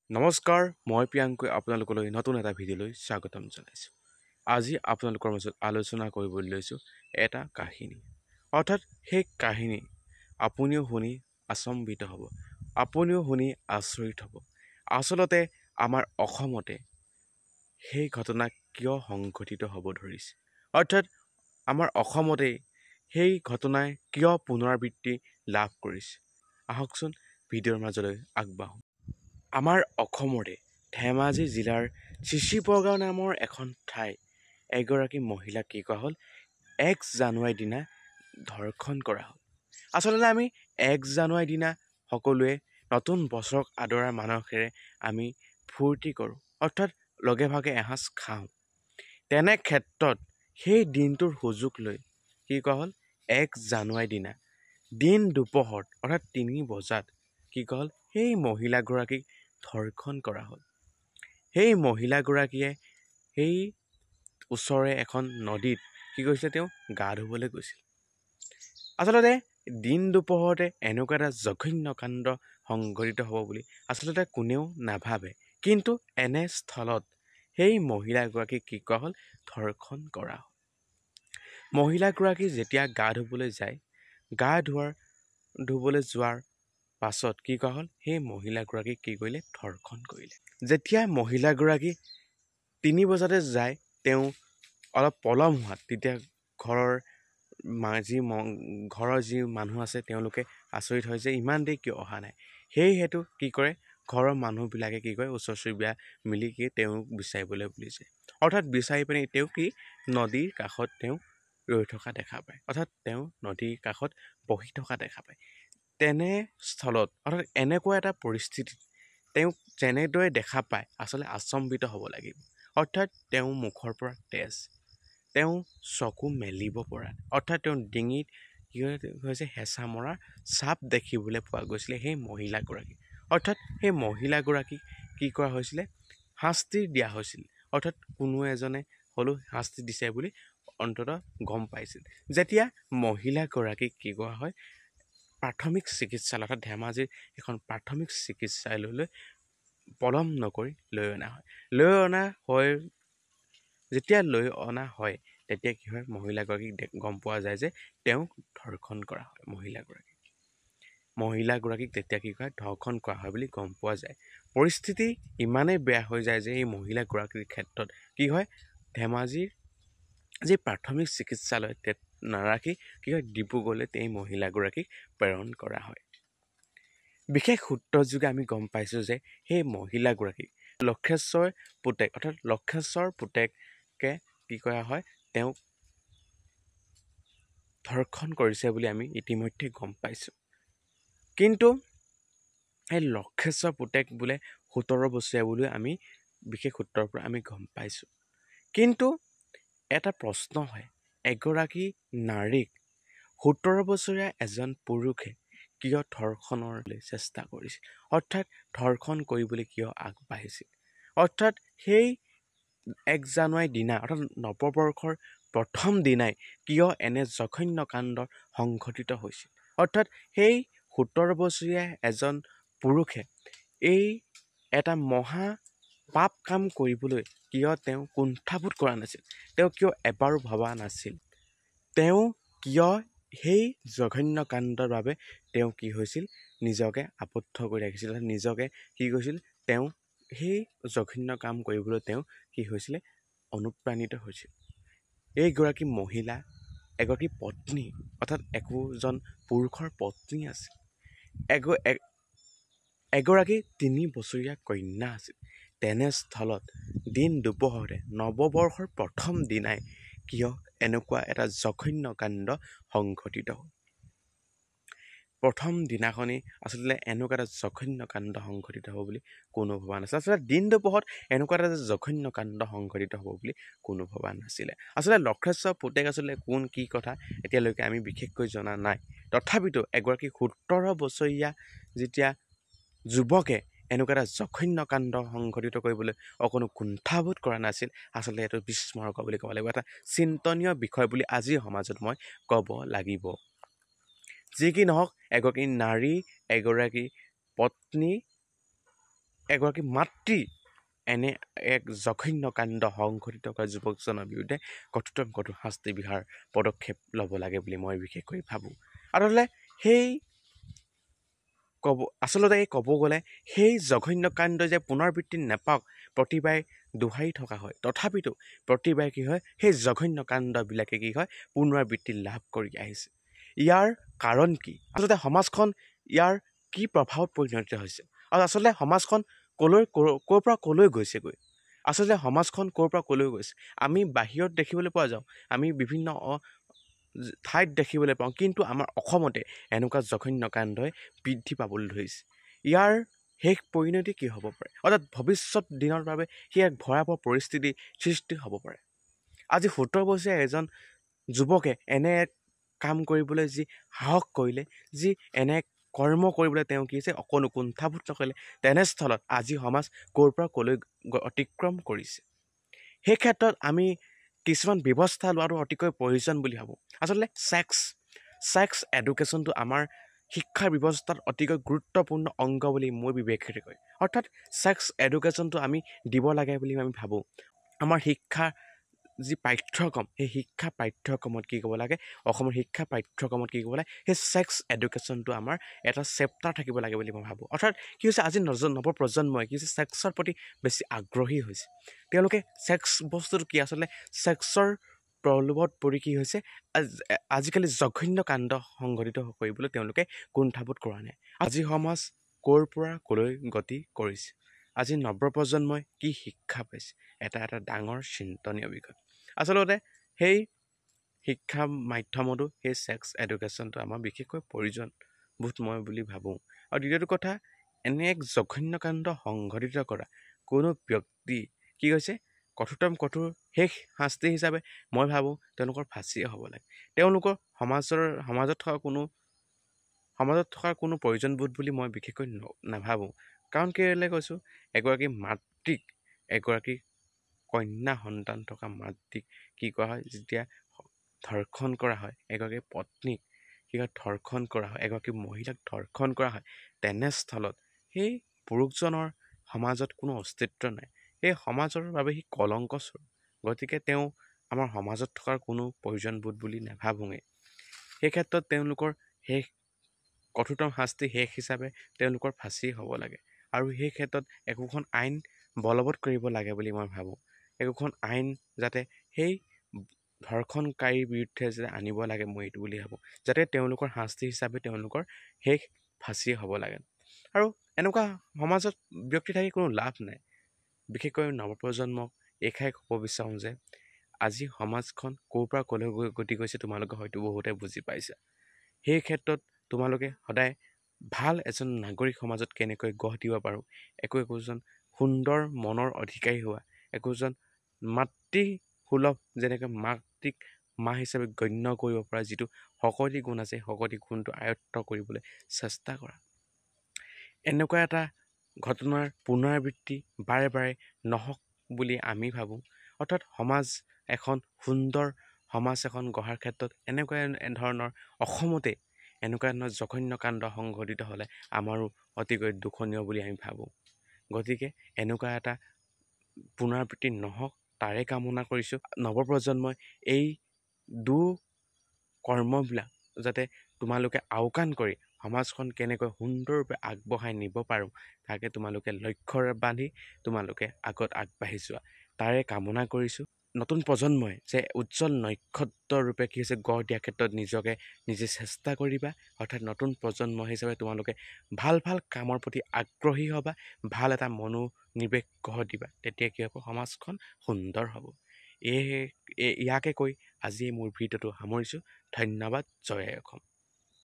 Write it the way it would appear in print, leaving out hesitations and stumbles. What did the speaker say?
নমস্কাৰ, মই প্ৰিয়াংকুৱে আপোনালোকলৈ নতুন এটা ভিডিঅ'লৈ স্বাগতম জনাইছোঁ। আজি আপোনালোকৰ মাজত আলোচনা কৰিবলৈ লৈছোঁ এটা কাহিনী। অৰ্থাৎ সেই কাহিনী আপুনিও শুনি আচম্বিত হ'ব, আপুনিও শুনি আচৰিত হ'ব। আচলতে আমাৰ অসমতে সেই ঘটনা কিয় সংঘটিত হ'ব ধৰিছে, অৰ্থাৎ আমাৰ অসমতেই সেই ঘটনাই কিয় পুনৰাবৃত্তি লাভ কৰিছে। আহকচোন ভিডিঅ'ৰ মাজলৈ আগবাঢ়োঁ। আমাৰ অসমৰে ধেমাজি জিলাৰ চিচিপৰগাঁও নামৰ এখন ঠাই এগৰাকী মহিলাক কি কৰা হ'ল, 1 জানুৱাৰীৰ দিনা ধৰ্ষণ কৰা হ'ল। আচলতে আমি 1 জানুৱাৰীৰ দিনা সকলোৱে নতুন বছৰক আদৰাৰ মানসেৰে আমি ফূৰ্তি কৰোঁ, অৰ্থাৎ লগে ভাগে এসাঁজ খাওঁ। তেনে ক্ষেত্ৰত সেই দিনটোৰ সুযোগ লৈ কি কৰা হ'ল, 1 জানুৱাৰীৰ দিনা দিন দুপহৰত অৰ্থাৎ 3 বজাত কি কৰা হ'ল, সেই মহিলাগৰাকীক ধৰ্ষণ কৰা হ'ল। সেই মহিলাগৰাকীয়ে সেই ওচৰৰে এখন নদীত কি কৰিছিলে, তেওঁ গা ধুবলৈ গৈছিল। আচলতে দিন দুপৰতে এনেকুৱা এটা জঘন্য কাণ্ড সংঘটিত হ'ব বুলি আচলতে কোনেও নাভাবে, কিন্তু এনে স্থলত সেই মহিলাগৰাকীক কি কৰা হ'ল, ধৰ্ষণ কৰা হ'ল। মহিলাগৰাকী যেতিয়া গা ধুবলৈ যায়, গা ধুবলৈ যোৱাৰ পাছত কি কৰা হ'ল, সেই মহিলাগৰাকীক কি কৰিলে, ধৰ্ষণ কৰিলে। যেতিয়া মহিলাগৰাকী 3 বজাতে যায়, তেওঁ অলপ পলম হোৱাত তেতিয়া ঘৰৰ যি মানুহ আছে তেওঁলোকে আচৰিত হয় যে ইমান দেৰি কিয় অহা নাই। সেইহেতু কি কৰে, ঘৰৰ মানুহবিলাকে কি কৰে, ওচৰ চুবুৰীয়া মিলি কি তেওঁক বিচাৰিবলৈ বুলি যায়। অৰ্থাৎ বিচাৰি পিনি তেওঁ কি নদীৰ কাষত তেওঁ ৰৈ থকা দেখা পায়, অৰ্থাৎ তেওঁ নদীৰ কাষত বহি থকা দেখা পায়। তেনে স্থলত অৰ্থাৎ এনেকুৱা এটা পৰিস্থিতিত তেওঁক যেনেদৰে দেখা পায় আচলতে আচম্বিত হ'ব লাগিব। অৰ্থাৎ তেওঁ মুখৰ পৰা তেজ, তেওঁ চকু মেলিব পৰা, অৰ্থাৎ তেওঁৰ ডিঙিত কি হৈছে, হেঁচা মৰা চাপ দেখিবলৈ পোৱা গৈছিলে সেই মহিলাগৰাকী। অৰ্থাৎ সেই মহিলাগৰাকীক কি কৰা হৈছিলে, শাস্তি দিয়া হৈছিল। অৰ্থাৎ কোনো এজনে হ'লেও শাস্তি দিছে বুলি অন্ততঃ গম পাইছিল। যেতিয়া মহিলাগৰাকীক কি কৰা হয়, প্ৰাথমিক চিকিৎসালয় অৰ্থাৎ ধেমাজিৰ এখন প্ৰাথমিক চিকিৎসালয়লৈ পলম নকৰি লৈ অনা হয়। যেতিয়া লৈ অনা হয় তেতিয়া কি হয়, মহিলাগৰাকীক গম পোৱা যায় যে তেওঁক ধৰ্ষণ কৰা হয়। মহিলাগৰাকীক তেতিয়া কি হয়, ধৰ্ষণ কৰা হয় বুলি গম পোৱা যায়। পৰিস্থিতি ইমানেই বেয়া হৈ যায় যে এই মহিলাগৰাকীৰ ক্ষেত্ৰত কি হয়, ধেমাজিৰ যি প্ৰাথমিক চিকিৎসালয় তাত নাৰাখি কি হয়, ডিব্ৰুগড়লৈ এই মহিলাগৰাকীক প্ৰেৰণ কৰা হয়। বিশেষ সূত্ৰযোগে আমি গম পাইছোঁ যে সেই মহিলাগৰাকীক লক্ষেশ্বৰ পুতেকে কি কৰা হয়, তেওঁক ধৰ্ষণ কৰিছে বুলি আমি ইতিমধ্যে গম পাইছোঁ। কিন্তু সেই লক্ষেশ্বৰ পুতেক বোলে 17 বছৰীয়া বুলি আমি বিশেষ সূত্ৰৰ পৰা আমি গম পাইছোঁ। কিন্তু এটা প্ৰশ্ন হয়, এগৰাকী নাৰীক 17 বছৰীয়া এজন পুৰুষে কিয় ধৰ্ষণলৈ চেষ্টা কৰিছিল, অৰ্থাৎ ধৰ্ষণ কৰিবলৈ কিয় আগবাঢ়িছিল। অৰ্থাৎ সেই 1 জানুৱাৰীৰ দিনা অৰ্থাৎ নৱবৰ্ষৰ প্ৰথম দিনাই কিয় এনে জঘন্য কাণ্ড সংঘটিত হৈছিল। অৰ্থাৎ সেই 17 বছৰীয়া এজন পুৰুষে এই এটা মহা পাপ কাম কৰিবলৈ কিয় তেওঁ কুণ্ঠাবোধ কৰা নাছিল, তেওঁ কিয় এবাৰো ভবা নাছিল, তেওঁ কিয় সেই জঘন্য কাণ্ডৰ বাবে তেওঁ কি হৈছিল, নিজকে আবদ্ধ কৰি ৰাখিছিল, নিজকে কি কৰিছিল, তেওঁ সেই জঘন্য কাম কৰিবলৈ তেওঁ কি হৈছিলে, অনুপ্ৰাণিত হৈছিল। এইগৰাকী মহিলা এগৰাকী পত্নী, অৰ্থাৎ একোজন পুৰুষৰ পত্নী আছিল, এগৰাকী 3 বছৰীয়া কন্যা আছিল। তেনেস্থলত দিন দুপৰতে নৱবৰ্ষৰ প্ৰথম দিনাই কিয় এনেকুৱা এটা জঘন্য কাণ্ড সংঘটিত হ'ল। প্ৰথম দিনাখনেই আচলতে এনেকুৱা এটা জঘন্য কাণ্ড সংঘটিত হ'ব বুলি কোনো ভবা নাছিল। আচলতে দিন দুপৰত এনেকুৱা এটা জঘন্য কাণ্ড সংঘটিত হ'ব বুলি কোনো ভবা নাছিলে। আচলতে লক্ষেশ্বৰ পুতেক আচলতে কোন কি কথা এতিয়ালৈকে আমি বিশেষকৈ জনা নাই। তথাপিতো এগৰাকী 17 বছৰীয়া যেতিয়া যুৱকে এনেকুৱা এটা জঘন্য কাণ্ড সংঘটিত কৰিবলৈ অকণো কুণ্ঠাবোধ কৰা নাছিল, আচলতে এইটো বিস্ময়কৰ বুলি ক'ব লাগিব, এটা চিন্তনীয় বিষয় বুলি আজিৰ সমাজত মই ক'ব লাগিব। যি কি নহওক, এগৰাকী নাৰী, এগৰাকী পত্নী এগৰাকী মাতৃ এনে এক জঘন্য কাণ্ড সংঘটিত কৰা যুৱকজনৰ বিৰুদ্ধে কঠোৰতম কঠোৰ শাস্তি বিহাৰ পদক্ষেপ ল'ব লাগে বুলি মই বিশেষকৈ ভাবোঁ। আচলতে এই ক'ব গ'লে সেই জঘন্য কাণ্ড যে পুনৰাবৃত্তি নাপাওক প্ৰতিবাৰে দোহাৰি থকা হয়, তথাপিতো প্ৰতিবাৰে কি হয় সেই জঘন্য কাণ্ডবিলাকে কি হয় পুনৰাবৃত্তি লাভ কৰি আহিছে। ইয়াৰ কাৰণ কি? আচলতে সমাজখন ইয়াৰ কি প্ৰভাৱত পৰিণত হৈছে আৰু আচলতে সমাজখন ক'ৰ পৰা ক'লৈ গৈছেগৈ? আচলতে সমাজখন ক'ৰ পৰা ক'লৈ গৈছে? আমি বাহিৰত দেখিবলৈ পোৱা যাওঁ, আমি বিভিন্ন ঠাইত দেখিবলৈ পাওঁ, কিন্তু আমাৰ অসমতে এনেকুৱা জঘন্য কাণ্ডই বৃদ্ধি পাবলৈ ধৰিছে। ইয়াৰ শেষ পৰিণতি কি হ'ব পাৰে? অৰ্থাৎ ভৱিষ্যত দিনৰ বাবে সি এক ভয়াৱহ পৰিস্থিতিৰ সৃষ্টি হ'ব পাৰে। আজি 17 বছৰীয়া এজন যুৱকে এনে এক কাম কৰিবলৈ যি সাহস কৰিলে, যি এনে কৰ্ম কৰিবলৈ তেওঁ কি হৈছে অকণো কুণ্ঠাবোধ নকৰিলে, তেনেস্থলত আজি সমাজ ক'ৰ পৰা ক'লৈ অতিক্ৰম কৰিছে। সেই ক্ষেত্ৰত আমি কিছুমান ব্যৱস্থা লোৱাটো অতিকৈ প্ৰয়োজন বুলি ভাবোঁ। আচলতে ছেক্স এডুকেশ্যনটো আমাৰ শিক্ষাৰ ব্যৱস্থাত অতিকৈ গুৰুত্বপূৰ্ণ অংগ বুলি মই বিবেচিত কৰোঁ। অৰ্থাৎ ছেক্স এডুকেশ্যনটো আমি দিব লাগে বুলি আমি ভাবোঁ। আমাৰ শিক্ষাৰ যি পাঠ্যক্ৰম, সেই শিক্ষা পাঠ্যক্ৰমত কি ক'ব লাগে, অসমৰ শিক্ষা পাঠ্যক্ৰমত কি ক'ব লাগে, সেই ছেক্স এডুকেশ্যনটো আমাৰ এটা চেপ্টাৰ থাকিব লাগে বুলি মই ভাবোঁ। অৰ্থাৎ কি হৈছে আজি নৱপ্ৰজন্মই কি হৈছে ছেক্সৰ প্ৰতি বেছি আগ্ৰহী হৈছে। তেওঁলোকে ছেক্স বস্তুটো কি আচলতে ছেক্সৰ প্ৰলোভত পৰি কি হৈছে আজিকালি জঘন্য কাণ্ড সংঘটিত কৰিবলৈ তেওঁলোকে কুণ্ঠাবোধ কৰা নাই। আজি সমাজ ক'ৰ পৰা ক'লৈ গতি কৰিছে, আজি নৱপ্ৰজন্মই কি শিক্ষা পাইছে, এটা ডাঙৰ চিন্তনীয় বিষয়। আচলতে সেই শিক্ষা মাধ্যমতো সেই ছেক্স এডুকেশ্যনটো আমাৰ বিশেষকৈ প্ৰয়োজন বোধ মই বুলি ভাবোঁ। আৰু দ্বিতীয়টো কথা, এনে এক জঘন্য কাণ্ড সংঘটিত কৰা কোনো ব্যক্তি কি হৈছে কঠোৰতম কঠোৰ শেষ শাস্তি হিচাপে মই ভাবোঁ তেওঁলোকৰ ফাঁচিয়ে হ'ব লাগে। তেওঁলোকৰ সমাজত থকা কোনো প্ৰয়োজনবোধ বুলি মই বিশেষকৈ নাভাবোঁ। কাৰণ কেলৈ কৈছোঁ, এগৰাকী মাতৃক, এগৰাকী কন্যা সন্তান থকা মাতৃক কি কৰা হয়, যেতিয়া ধৰ্ষণ কৰা হয়, এগৰাকী পত্নীক কি হয় ধৰ্ষণ কৰা হয়, এগৰাকী মহিলাক ধৰ্ষণ কৰা হয়, তেনেস্থলত সেই পুৰুষজনৰ সমাজত কোনো অস্তিত্ব নাই। সেই সমাজৰ বাবে সি কলংকস্বৰূপ। গতিকে তেওঁ আমাৰ সমাজত থকাৰ কোনো প্ৰয়োজনবোধ বুলি নাভাবোঁৱেই। সেই ক্ষেত্ৰত তেওঁলোকৰ শেষ কঠোৰতম শাস্তি শেষ হিচাপে তেওঁলোকৰ ফাঁচি হ'ব লাগে। আৰু সেই ক্ষেত্ৰত একোখন আইন বলবৎ কৰিব লাগে বুলি মই ভাবোঁ। একোখন আইন যাতে সেই ধৰ্ষণকাৰীৰ বিৰুদ্ধে যাতে আনিব লাগে, মই এইটো বুলি ভাবোঁ, যাতে তেওঁলোকৰ শাস্তি হিচাপে তেওঁলোকৰ শেষ ফাঁচি হ'ব লাগে। আৰু এনেকুৱা সমাজত ব্যক্তি থাকি কোনো লাভ নাই। বিশেষকৈ নৱপ্ৰজন্মক এইষাৰে ক'ব বিচাৰোঁ যে আজি সমাজখন ক'ৰ পৰা ক'লৈ গতি কৰিছে তোমালোকে হয়তো বহুতে বুজি পাইছা। সেই ক্ষেত্ৰত তোমালোকে সদায় ভাল এজন নাগৰিক সমাজত কেনেকৈ গঢ় দিব পাৰোঁ, একোজন সুন্দৰ মনৰ অধিকাৰী হোৱা, একোজন মাতৃসুলভ যেনেকৈ মাতৃক মা হিচাপে গণ্য কৰিব পৰা যিটো শকতি গুণ আছে, শকতি গুণটো আয়ত্ত কৰিবলৈ চেষ্টা কৰা। এনেকুৱা এটা ঘটনাৰ পুনৰাবৃত্তি বাৰে বাৰে নহওক বুলি আমি ভাবোঁ। অৰ্থাৎ সুন্দৰ সমাজ এখন গঢ়াৰ ক্ষেত্ৰত এনেকুৱা ধৰণৰ অসমতে এনেকুৱা ধৰণৰ জঘন্য কাণ্ড সংঘটিত হ'লে আমাৰো অতিকৈ দুখনীয় বুলি আমি ভাবোঁ। গতিকে এনেকুৱা এটা পুনৰাবৃত্তি নহওক তাৰে কামনা কৰিছোঁ। নৱপ্ৰজন্মই এই কৰ্মবিলাক যাতে তোমালোকে আওকাণ কৰি সমাজখন কেনেকৈ সুন্দৰৰূপে আগবঢ়াই নিব পাৰোঁ, তাকে তোমালোকে লক্ষ্যৰে বান্ধি তোমালোকে আগত আগবাঢ়ি যোৱা, তাৰে কামনা কৰিছোঁ। নতুন প্ৰজন্মই যে উজ্জ্বল নক্ষত্ৰৰূপে কি হৈছে গঢ় দিয়াৰ ক্ষেত্ৰত নিজে চেষ্টা কৰিবা। অৰ্থাৎ নতুন প্ৰজন্ম হিচাপে তোমালোকে ভাল কামৰ প্ৰতি আগ্ৰহী হ'বা, ভাল এটা মনোনিৱেশ গঢ় দিবা, তেতিয়া কি হ'ব সমাজখন সুন্দৰ হ'ব। ইয়াকে কৈ আজি মোৰ ভিডিঅ'টো সামৰিছোঁ। ধন্যবাদ। জয় অসম।